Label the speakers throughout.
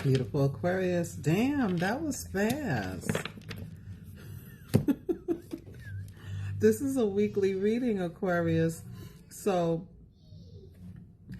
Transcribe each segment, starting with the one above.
Speaker 1: Beautiful Aquarius. Damn, that was fast. This is a weekly reading, Aquarius. So,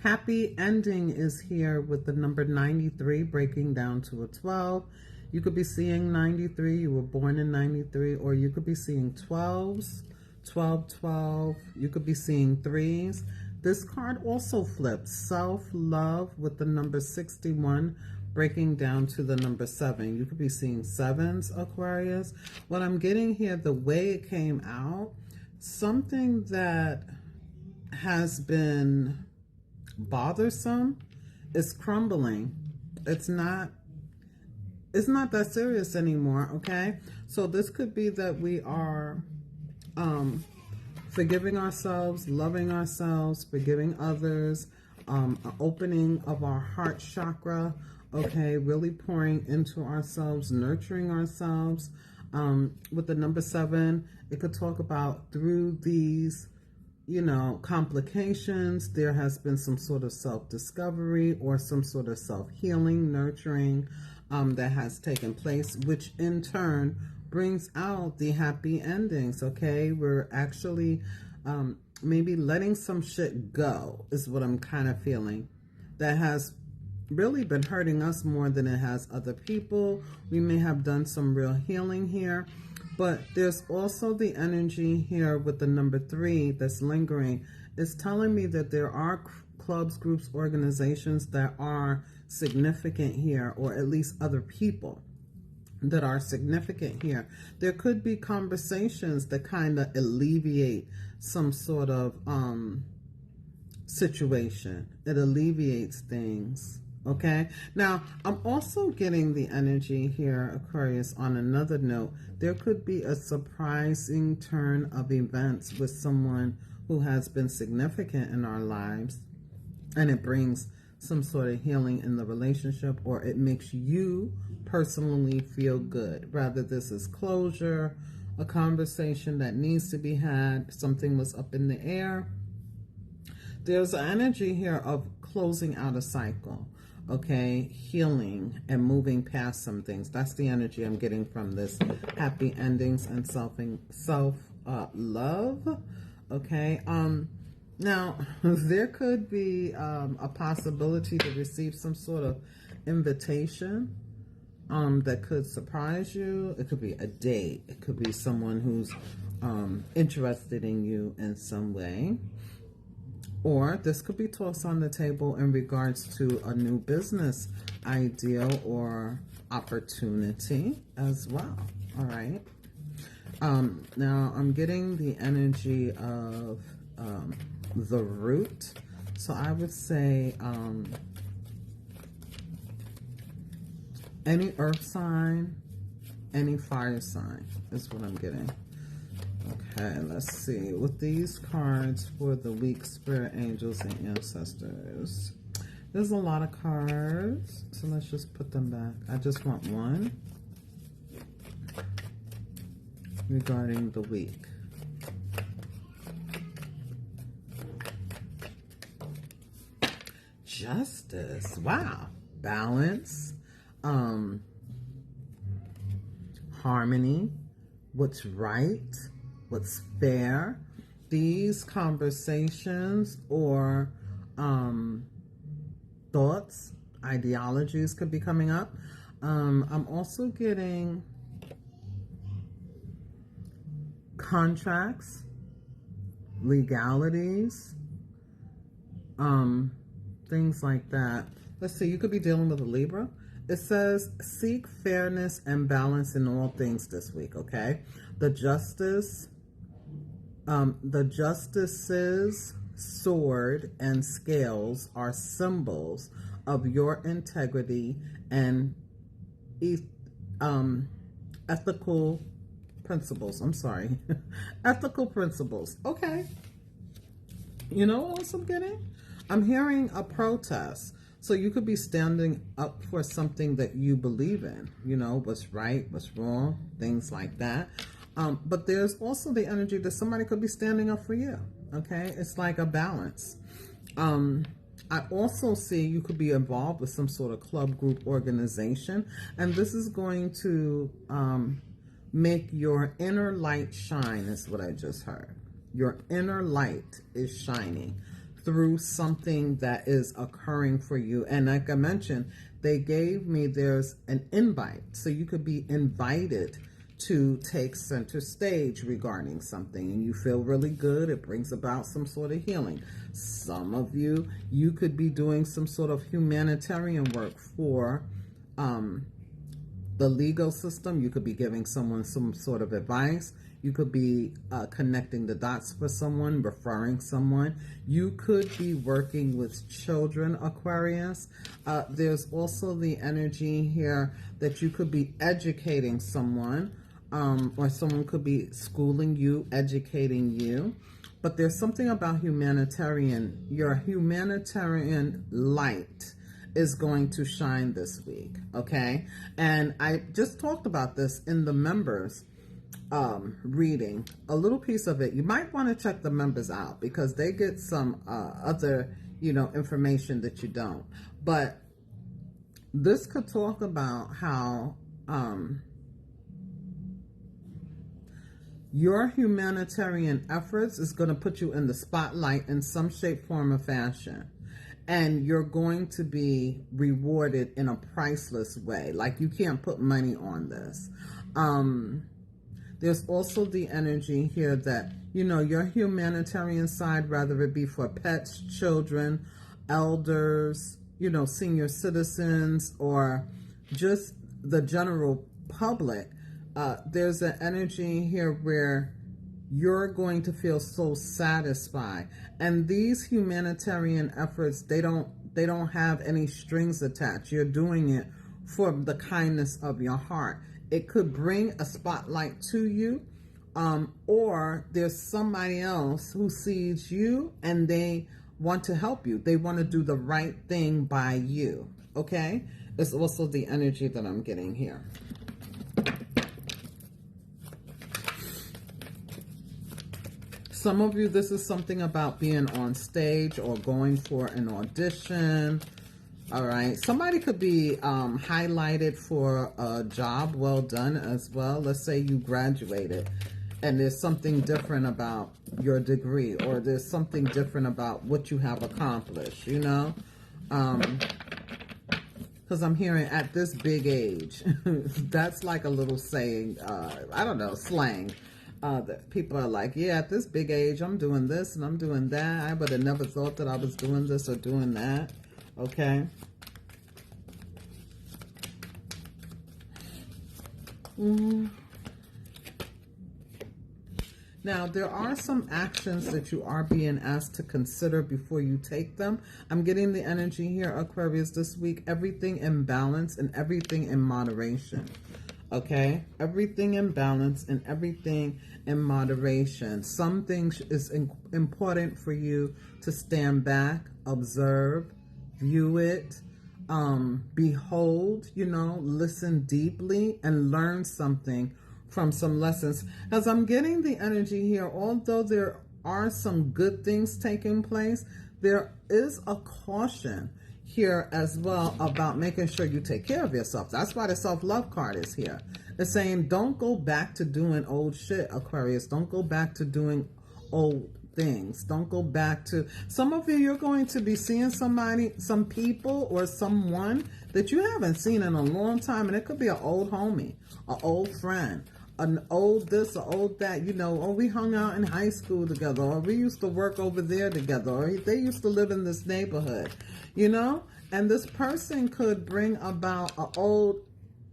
Speaker 1: happy ending is here with the number 93 breaking down to a 12. You could be seeing 93. You were born in 93. Or you could be seeing 12s, 12, 12. You could be seeing 3s. This card also flips. Self-love with the number 61 breaking down to the number 7. You could be seeing 7s, Aquarius. What I'm getting here, the way it came out, something that has been bothersome is crumbling. It's not that serious anymore, okay? So this could be that we are forgiving ourselves, loving ourselves, forgiving others, opening of our heart chakra, okay, really pouring into ourselves, nurturing ourselves. With the number 7, it could talk about through these, complications, there has been some sort of self-discovery or some sort of self-healing, nurturing that has taken place, which in turn brings out the happy endings, okay? We're actually maybe letting some shit go is what I'm kind of feeling. That has really been hurting us more than it has other people. We may have done some real healing here, but there's also the energy here with the number 3 that's lingering. It's telling me that there are clubs, groups, organizations that are significant here, or at least other people that are significant here. There could be conversations that kind of alleviate some sort of situation. It alleviates things. Okay, now I'm also getting the energy here, Aquarius, on another note. There could be a surprising turn of events with someone who has been significant in our lives, and it brings some sort of healing in the relationship, or it makes you personally feel good. Rather, this is closure, a conversation that needs to be had, something was up in the air. There's an energy here of closing out a cycle. Okay, healing and moving past some things. That's the energy I'm getting from this happy endings and self-love. Okay, now there could be a possibility to receive some sort of invitation that could surprise you. It could be a date. It could be someone who's interested in you in some way. Or this could be tossed on the table in regards to a new business idea or opportunity as well. All right. Now I'm getting the energy of the root. So I would say any earth sign, any fire sign is what I'm getting. Okay, let's see. With these cards for the week, spirit angels and ancestors, there's a lot of cards, so let's just put them back. I just want one regarding the week. Justice. Wow. Balance. Harmony. What's right. What's fair. These conversations or thoughts, ideologies could be coming up. I'm also getting contracts, legalities, things like that. Let's see, you could be dealing with a Libra. It says, seek fairness and balance in all things this week, okay? The justice's sword and scales are symbols of your integrity and ethical principles. I'm sorry. Ethical principles. Okay. You know what else I'm getting? I'm hearing a protest. So you could be standing up for something that you believe in, what's right, what's wrong, things like that. But there's also the energy that somebody could be standing up for you. Okay. It's like a balance. I also see you could be involved with some sort of club, group, organization, and this is going to make your inner light shine, is what I just heard. Your inner light is shining through something that is occurring for you. And like I mentioned, they gave me, there's an invite. So you could be invited to take center stage regarding something, and you feel really good. It brings about some sort of healing. Some of you, you could be doing some sort of humanitarian work for the legal system. You could be giving someone some sort of advice. You could be connecting the dots for someone, referring someone. You could be working with children, Aquarius. There's also the energy here that you could be educating someone, or someone could be schooling you, educating you. But there's something about humanitarian. Your humanitarian light is going to shine this week, okay? And I just talked about this in the members reading, a little piece of it. You might want to check the members out because they get some other, information that you don't. But this could talk about how your humanitarian efforts is going to put you in the spotlight in some shape, form, or fashion. And you're going to be rewarded in a priceless way. Like, you can't put money on this. There's also the energy here that, your humanitarian side, whether it be for pets, children, elders, senior citizens, or just the general public, there's an energy here where you're going to feel so satisfied. And these humanitarian efforts, they don't have any strings attached. You're doing it for the kindness of your heart. It could bring a spotlight to you, or there's somebody else who sees you and they want to help you. They want to do the right thing by you, okay? It's also the energy that I'm getting here. Some of you, this is something about being on stage or going for an audition. All right. Somebody could be highlighted for a job well done as well. Let's say you graduated and there's something different about your degree, or there's something different about what you have accomplished, because I'm hearing at this big age. That's like a little saying, I don't know, slang. That people are like, yeah, at this big age, I'm doing this and I'm doing that. I would have never thought that I was doing this or doing that. Okay. Now, there are some actions that you are being asked to consider before you take them. I'm getting the energy here, Aquarius, this week. Everything in balance and everything in moderation. Okay? Everything in balance and everything in moderation. Some things is important for you to stand back, observe, view it, behold, listen deeply and learn something from some lessons. As I'm getting the energy here, although there are some good things taking place, there is a caution here as well about making sure you take care of yourself. That's why the self-love card is here. It's saying don't go back to doing old shit, Aquarius. Don't go back to doing old things. Don't go back to, some of you, you're going to be seeing somebody, some people or someone that you haven't seen in a long time. And it could be an old homie, an old friend, an old this or old that, or we hung out in high school together, or we used to work over there together, or they used to live in this neighborhood, and this person could bring about an old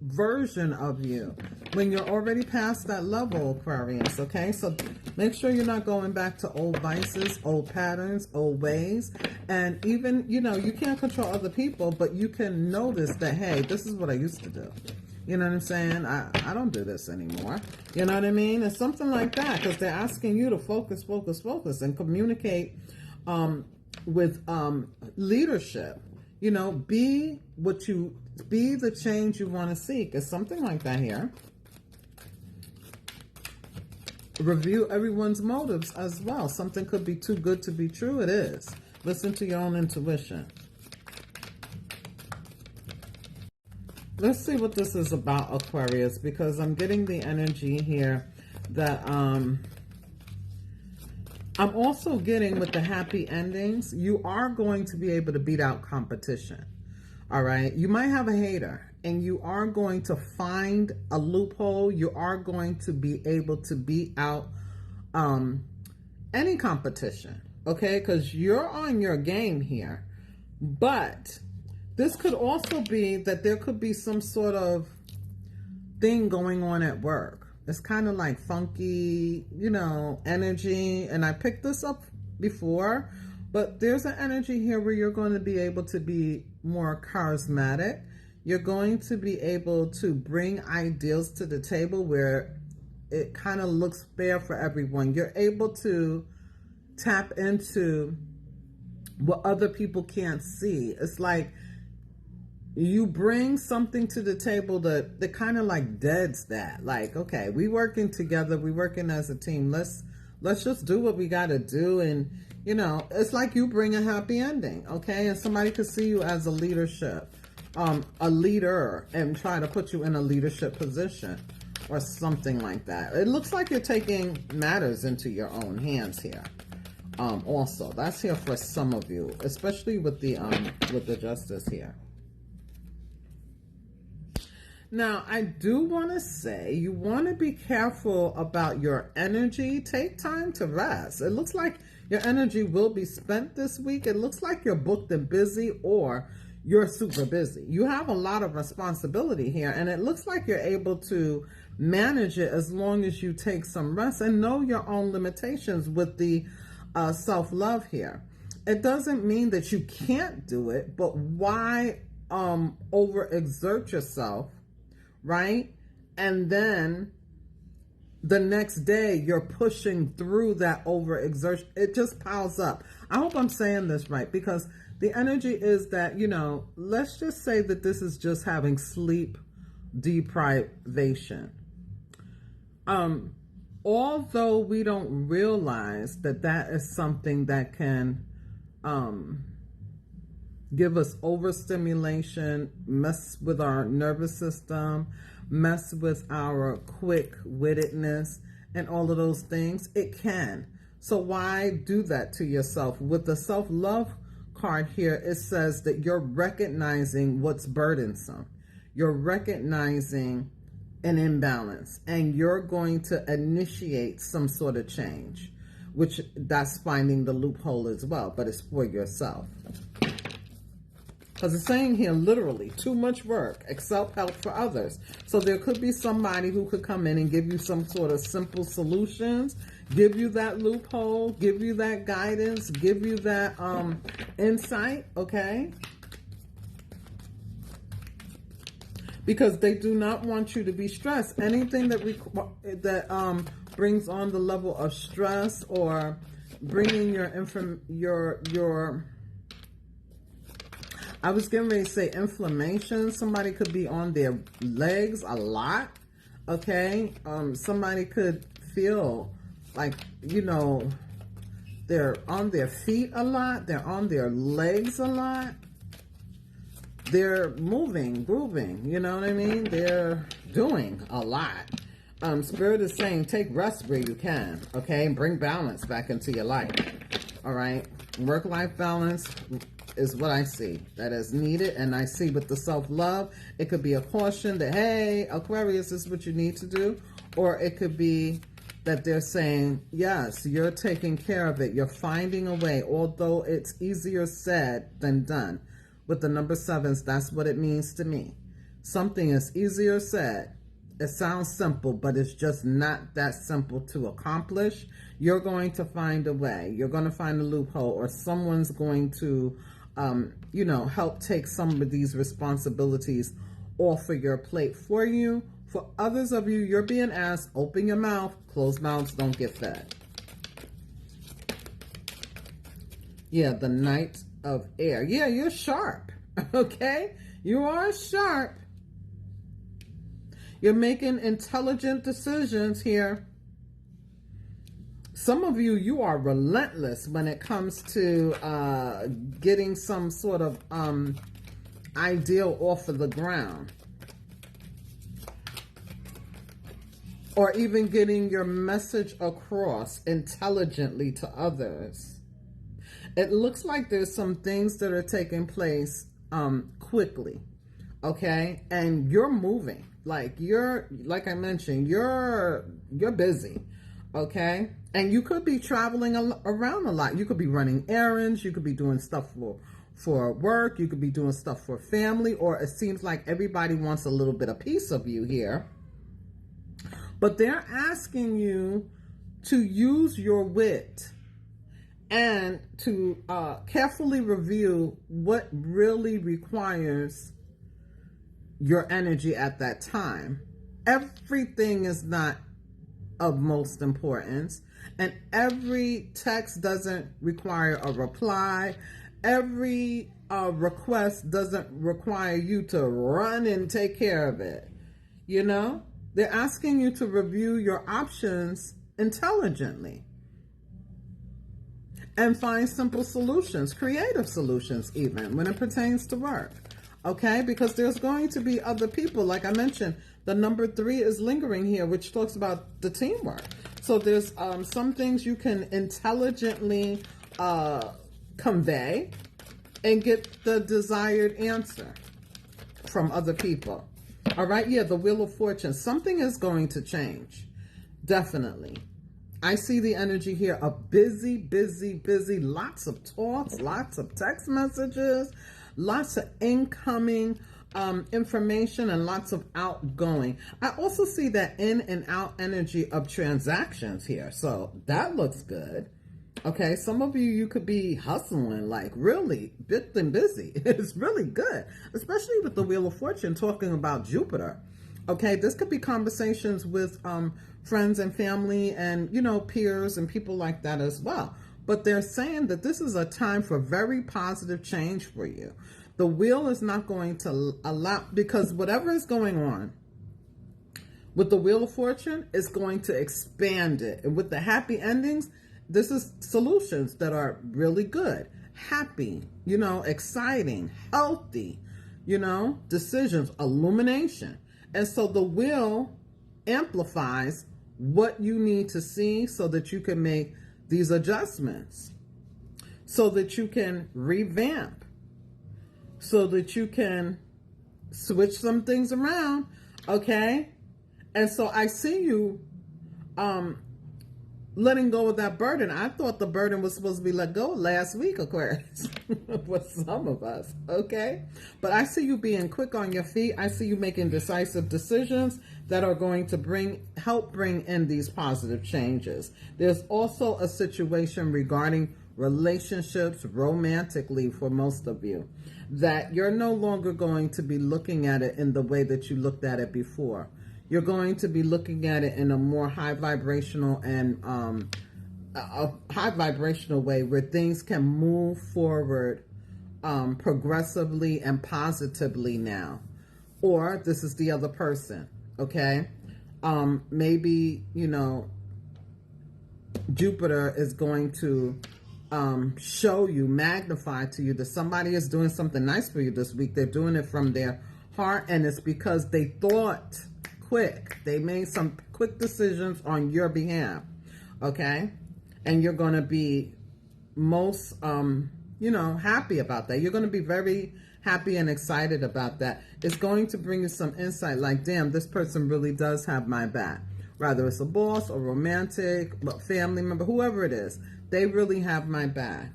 Speaker 1: version of you when you're already past that level, Aquarius. Okay, so make sure you're not going back to old vices, old patterns, old ways. And even, you can't control other people, but you can notice that, hey, this is what I used to do. You know what I'm saying? I don't do this anymore. You know what I mean? It's something like that, because they're asking you to focus, and communicate with leadership. Be the change you want to seek. It's something like that here. Review everyone's motives as well. Something could be too good to be true. It is. Listen to your own intuition. Let's see what this is about, Aquarius, because I'm getting the energy here that I'm also getting with the happy endings. You are going to be able to beat out competition. All right. You might have a hater and you are going to find a loophole. You are going to be able to beat out any competition. Okay. Because you're on your game here. But this could also be that there could be some sort of thing going on at work. It's kind of like funky, you know, energy. And I picked this up before, but there's an energy here where you're going to be able to be more charismatic. You're going to be able to bring ideas to the table where it kind of looks fair for everyone. You're able to tap into what other people can't see. It's like you bring something to the table that kind of like deads that. Like, okay, we working together, we working as a team. Let's just do what we got to do. And, you know, it's like you bring a happy ending, okay? And somebody could see you as a leader and try to put you in a leadership position or something like that. It looks like you're taking matters into your own hands here. Also, that's here for some of you, especially with the justice here. Now, I do want to say you want to be careful about your energy. Take time to rest. It looks like your energy will be spent this week. It looks like you're booked and busy, or you're super busy. You have a lot of responsibility here, and it looks like you're able to manage it as long as you take some rest and know your own limitations with the self-love here. It doesn't mean that you can't do it, but why overexert yourself? Right? And then the next day you're pushing through that overexertion. It just piles up. I hope I'm saying this right, because the energy is that, you know, let's just say that this is just having sleep deprivation. Although we don't realize that that is something that can give us overstimulation, mess with our nervous system, mess with our quick-wittedness, and all of those things. It can. So why do that to yourself? With the self-love card here, it says that you're recognizing what's burdensome. You're recognizing an imbalance, and you're going to initiate some sort of change, which that's finding the loophole as well, but it's for yourself. Because it's saying here, literally, too much work, accept help for others. So there could be somebody who could come in and give you some sort of simple solutions, give you that loophole, give you that guidance, give you that insight, okay? Because they do not want you to be stressed. Anything that brings on the level of stress or bringing your I was getting ready to say inflammation. Somebody could be on their legs a lot, okay? Somebody could feel like, you know, they're on their feet a lot. They're on their legs a lot. They're moving, grooving, you know what I mean? They're doing a lot. Spirit is saying take rest where you can, okay? And bring balance back into your life, all right? Work-life balance is what I see that is needed. And I see with the self-love, it could be a caution that, hey, Aquarius, this is what you need to do. Or it could be that they're saying, yes, you're taking care of it. You're finding a way, although it's easier said than done. With the number 7s, that's what it means to me. Something is easier said. It sounds simple, but it's just not that simple to accomplish. You're going to find a way. You're going to find a loophole, or someone's going to you know, help take some of these responsibilities off of your plate for you. For others of you, you're being asked, open your mouth. Closed mouths don't get fed. Yeah, the Knight of Air. Yeah, you're sharp, okay? You are sharp. You're making intelligent decisions here. Some of you, you are relentless when it comes to getting some sort of ideal off of the ground. Or even getting your message across intelligently to others. It looks like there's some things that are taking place quickly, okay? And you're moving. Like I mentioned, you're busy, okay? And you could be traveling around a lot. You could be running errands. You could be doing stuff for work. You could be doing stuff for family. Or it seems like everybody wants a little bit of piece of you here. But they're asking you to use your wit and to carefully review what really requires your energy at that time. Everything is not of most importance, and every text doesn't require a reply. Every request doesn't require you to run and take care of it. You know, they're asking you to review your options intelligently and find simple solutions, creative solutions even when it pertains to work. Okay, because there's going to be other people. Like I mentioned, the number 3 is lingering here, which talks about the teamwork. So there's some things you can intelligently convey and get the desired answer from other people. All right, yeah, the Wheel of Fortune. Something is going to change, definitely. I see the energy here of busy, busy, busy. Lots of talks, lots of text messages, lots of incoming information, and lots of outgoing. I also see that in and out energy of transactions here. So that looks good. Okay, some of you could be hustling, like really bit and busy. It's really good, especially with the Wheel of Fortune talking about Jupiter. Okay, this could be conversations with friends and family and, you know, peers and people like that as well. But they're saying that this is a time for very positive change for you. The wheel is not going to allow, because whatever is going on with the Wheel of Fortune is going to expand it. And with the happy endings, this is solutions that are really good, happy, you know, exciting, healthy, you know, decisions, illumination. And so the wheel amplifies what you need to see so that you can make these adjustments, so that you can revamp, so that you can switch some things around, okay? And so I see you letting go of that burden. I thought the burden was supposed to be let go last week, Aquarius, with some of us, okay? But I see you being quick on your feet. I see you making decisive decisions that are going to help bring in these positive changes. There's also a situation regarding relationships romantically for most of you, that you're no longer going to be looking at it in the way that you looked at it before. You're going to be looking at it in a more high vibrational and a high vibrational way where things can move forward progressively and positively now. Or this is the other person, okay? Maybe, you know, Jupiter is going to show you, magnify to you that somebody is doing something nice for you this week. They're doing it from their heart, and it's because they thought quick. They made some quick decisions on your behalf, okay? And you're going to be most, you know, happy about that. You're going to be very happy and excited about that. It's going to bring you some insight like, damn, this person really does have my back. Rather it's a boss or romantic, family member, whoever it is, they really have my back.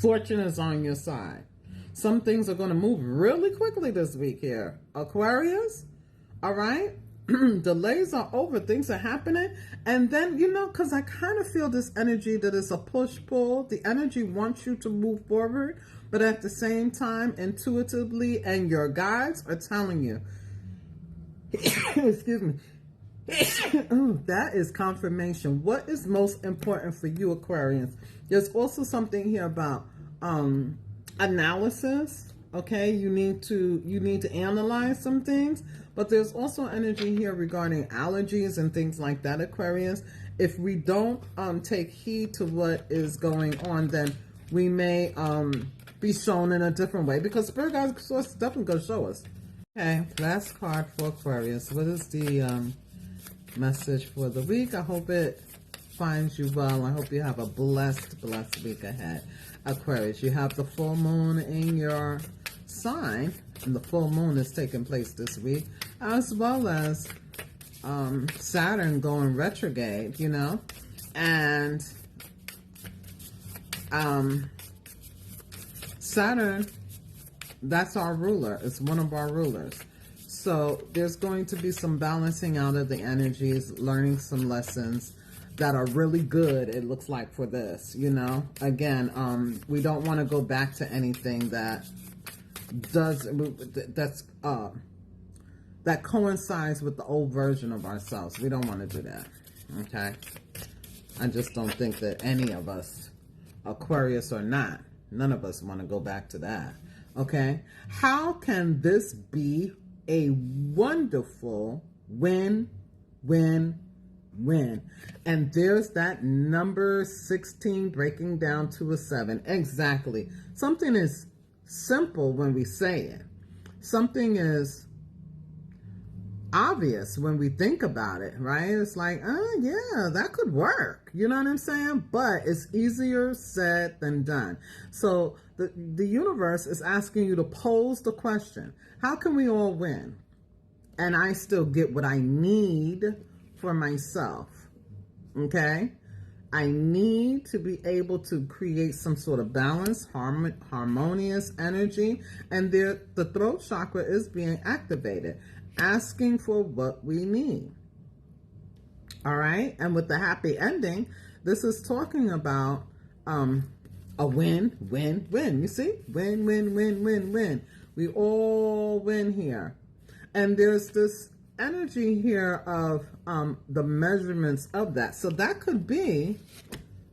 Speaker 1: Fortune is on your side. Some things are going to move really quickly this week here, Aquarius. All right, delays are over. Things are happening. And then, you know, because I kind of feel this energy that is a push-pull. The energy wants you to move forward, but at the same time, intuitively, and your guides are telling you, excuse me, that is confirmation. What is most important for you, Aquarians? There's also something here about analysis. Okay, you need to analyze some things, but there's also energy here regarding allergies and things like that, Aquarius. if we don't take heed to what is going on, then we may be shown in a different way, because Spirit Guides Source is definitely going to show us. Okay, last card for Aquarius. What is the message for the week? I hope it finds you well. I hope you have a blessed week ahead. Aquarius, you have the full moon in your sign, and the full moon is taking place this week, as well as Saturn going retrograde, you know, and Saturn, that's our ruler. It's one of our rulers. So there's going to be some balancing out of the energies, learning some lessons that are really good, it looks like, for this, you know. Again, we don't want to go back to anything that that coincides with the old version of ourselves. We don't want to do that, okay? I just don't think that any of us, Aquarius or not, none of us want to go back to that, okay? How can this be a wonderful win-win-win? And there's that number 16 breaking down to a 7. Exactly. Something is simple when we say it. Something is obvious when we think about it, right? It's like, oh yeah, that could work. You know what I'm saying? But it's easier said than done. So the universe is asking you to pose the question, how can we all win? And I still get what I need for myself, okay? I need to be able to create some sort of balance, harmonious energy, and the throat chakra is being activated, asking for what we need. All right, and with the happy ending, this is talking about a win-win-win. You see, win-win-win-win-win. We all win here, and there's this energy here of the measurements of that. So that could be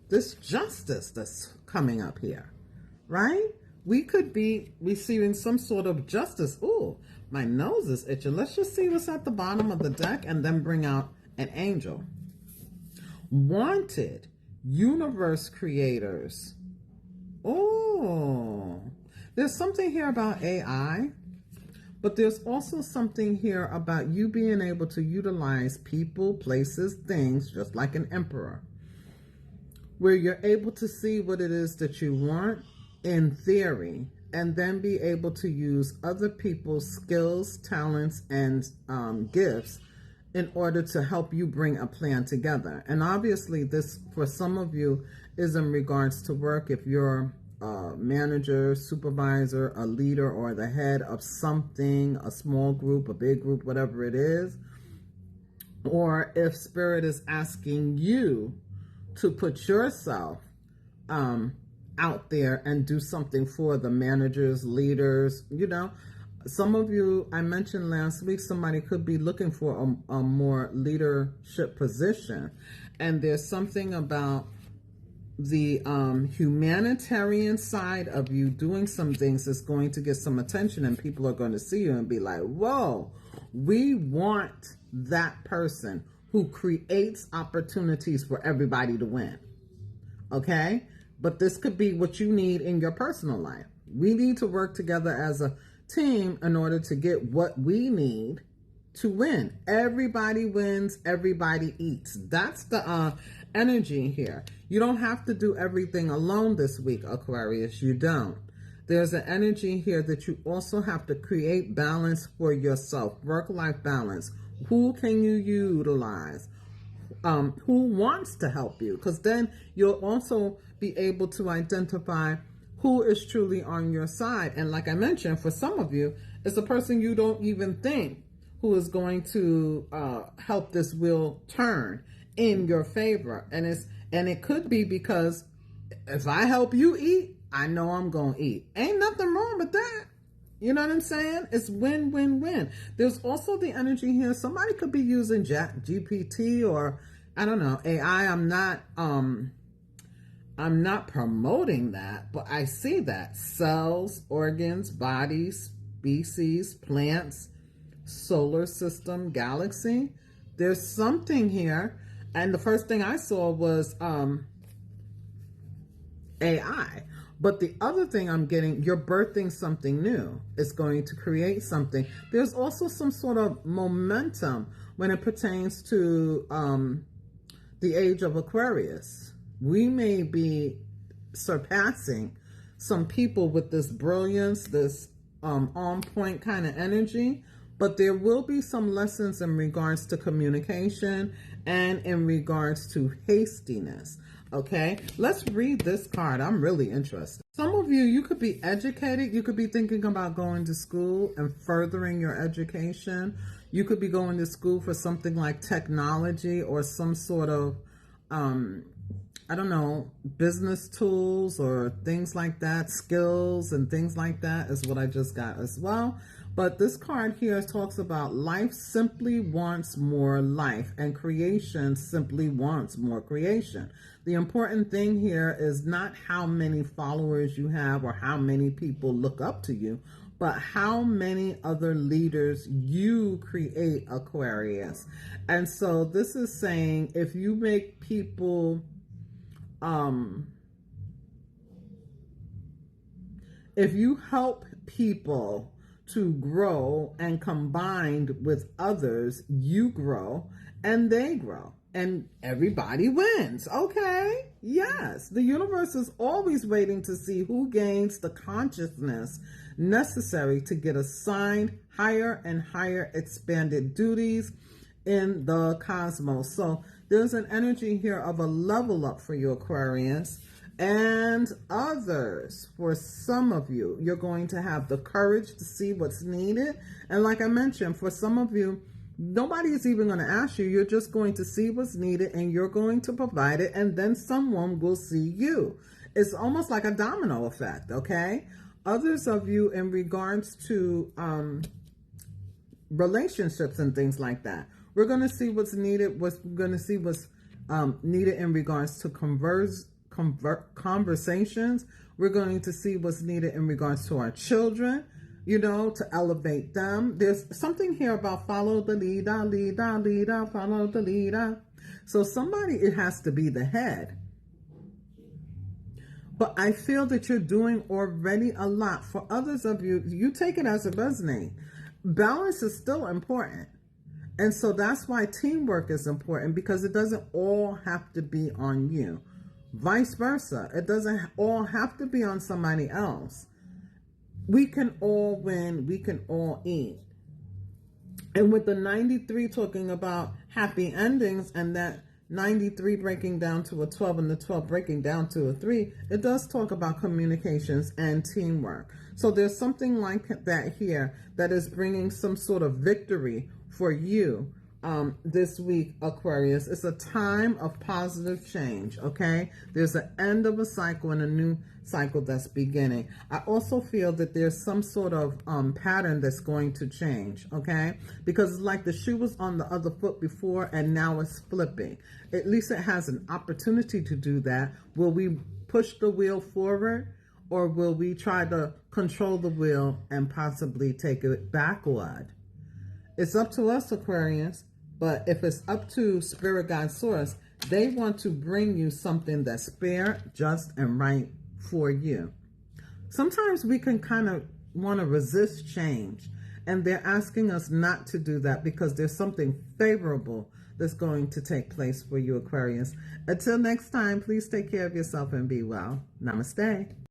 Speaker 1: this justice that's coming up here, right? We could be receiving some sort of justice. Ooh, my nose is itching. Let's just see what's at the bottom of the deck and then bring out an angel. Wanted universe creators. Oh, there's something here about AI. But there's also something here about you being able to utilize people, places, things, just like an emperor, where you're able to see what it is that you want in theory, and then be able to use other people's skills, talents, and gifts in order to help you bring a plan together. And obviously this, for some of you, is in regards to work. If you're manager, supervisor, a leader, or the head of something, a small group, a big group, whatever it is, or if Spirit is asking you to put yourself out there and do something for the managers, leaders, you know. Some of you, I mentioned last week, somebody could be looking for a more leadership position, and there's something about the humanitarian side of you doing some things that's going to get some attention, and people are going to see you and be like, whoa, we want that person who creates opportunities for everybody to win. Okay? But this could be what you need in your personal life. We need to work together as a team in order to get what we need to win. Everybody wins, everybody eats. That's the energy here. You don't have to do everything alone this week, Aquarius. You don't. There's an energy here that you also have to create balance for yourself, work-life balance. Who can you utilize? Who wants to help you? Because then you'll also be able to identify who is truly on your side. And like I mentioned, for some of you, it's a person you don't even think who is going to help this wheel turn in your favor. And it could be because if I help you eat, I know I'm going to eat. Ain't nothing wrong with that. You know what I'm saying? It's win-win-win. There's also the energy here. Somebody could be using GPT or, I don't know, AI. I'm not promoting that, but I see that. Cells, organs, bodies, species, plants, solar system, galaxy. There's something here. And the first thing I saw was AI. But the other thing I'm getting, you're birthing something new. It's going to create something. There's also some sort of momentum when it pertains to the age of Aquarius. We may be surpassing some people with this brilliance, this on point kind of energy, but there will be some lessons in regards to communication and in regards to hastiness. Okay, let's read this card. I'm really interested. Some of you, you could be educated. You could be thinking about going to school and furthering your education. You could be going to school for something like technology or some sort of, I don't know, business tools or things like that, skills and things like that is what I just got as well. But this card here talks about life simply wants more life, and creation simply wants more creation. The important thing here is not how many followers you have or how many people look up to you, but how many other leaders you create, Aquarius. And so this is saying if you make people, if you help people to grow, and combined with others, you grow and they grow and everybody wins. Okay. Yes. The universe is always waiting to see who gains the consciousness necessary to get assigned higher and higher expanded duties in the cosmos. So there's an energy here of a level up for you, Aquarius. And others, for some of you, you're going to have the courage to see what's needed. And like I mentioned, for some of you, nobody is even going to ask you. You're just going to see what's needed and you're going to provide it. And then someone will see you. It's almost like a domino effect, okay? Others of you, in regards to relationships and things like that, we're going to see what's needed. We're going to see what's needed in regards to conversations. We're going to see what's needed in regards to our children, you know, to elevate them. There's something here about follow the leader, leader, leader, follow the leader. So somebody, it has to be the head. But I feel that you're doing already a lot. For others of you, you take it as it resonates. Balance is still important. And so that's why teamwork is important, because it doesn't all have to be on you. Vice versa. It doesn't all have to be on somebody else. We can all win. We can all eat. And with the 93 talking about happy endings, and that 93 breaking down to a 12 and the 12 breaking down to a 3, it does talk about communications and teamwork. So there's something like that here that is bringing some sort of victory for you this week, Aquarius. It's a time of positive change, okay? There's an end of a cycle and a new cycle that's beginning. I also feel that there's some sort of pattern that's going to change, okay? Because it's like the shoe was on the other foot before and now it's flipping. At least it has an opportunity to do that. Will we push the wheel forward, or will we try to control the wheel and possibly take it backward? It's up to us, Aquarius. But if it's up to Spirit Guide Source, they want to bring you something that's fair, just, and right for you. Sometimes we can kind of want to resist change, and they're asking us not to do that because there's something favorable that's going to take place for you, Aquarius. Until next time, please take care of yourself and be well. Namaste.